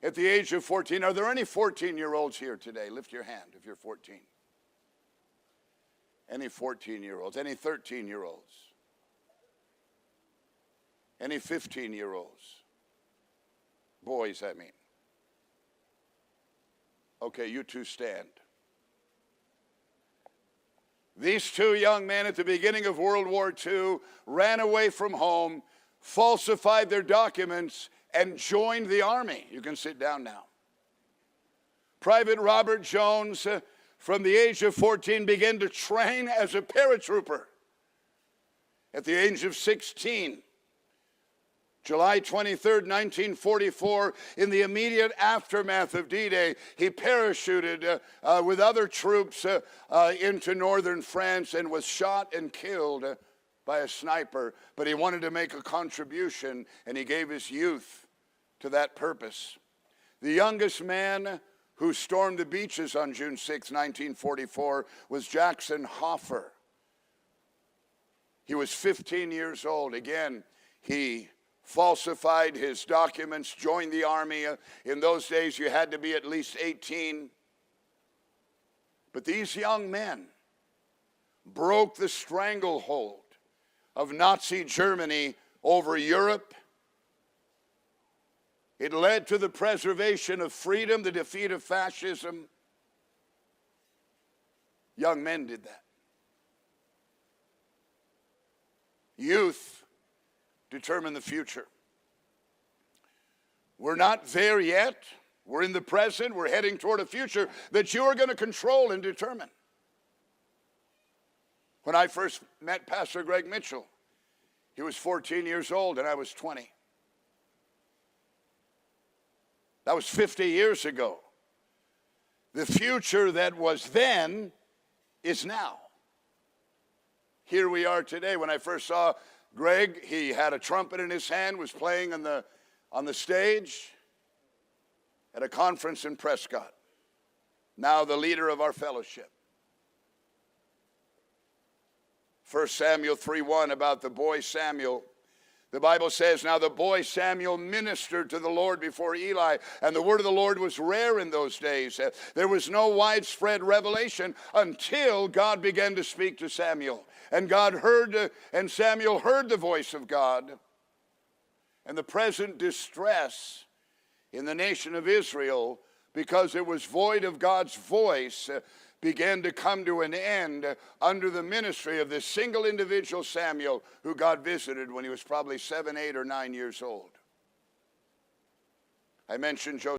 At the age of 14, are there any 14-year-olds here today? Lift your hand if you're 14. Any 14-year-olds? Any 13-year-olds? Any 15-year-olds? Boys, I mean. Okay, you two stand. These two young men at the beginning of World War II ran away from home, falsified their documents, and joined the army. You can sit down now. Private Robert Jones, from the age of 14, began to train as a paratrooper. At the age of 16, July 23rd, 1944, in the immediate aftermath of D-Day, he parachuted with other troops into northern France and was shot and killed by a sniper. But he wanted to make a contribution, and he gave his youth to that purpose. The youngest man who stormed the beaches on June 6, 1944, was Jackson Hoffer. He was 15 years old. Again, he falsified his documents, joined the army. In those days, you had to be at least 18. But these young men broke the stranglehold of Nazi Germany over Europe. It led to the preservation of freedom, the defeat of fascism. Young men did that. Youth determine the future. We're not there yet. We're in the present. We're heading toward a future that you are going to control and determine. When I first met Pastor Greg Mitchell, he was 14 years old and I was 20. That was 50 years ago. The future that was then is now. Here we are today. When I first saw Greg, he had a trumpet in his hand, was playing on the stage at a conference in Prescott. Now the leader of our fellowship. 1 Samuel 3:1 about the boy Samuel. The Bible says, now the boy Samuel ministered to the Lord before Eli, and the word of the Lord was rare in those days. There was no widespread revelation until God began to speak to Samuel. And Samuel heard the voice of God. And the present distress in the nation of Israel, because it was void of God's voice, began to come to an end under the ministry of this single individual, Samuel, who God visited when he was probably 7, 8, or 9 years old. I mentioned Joseph.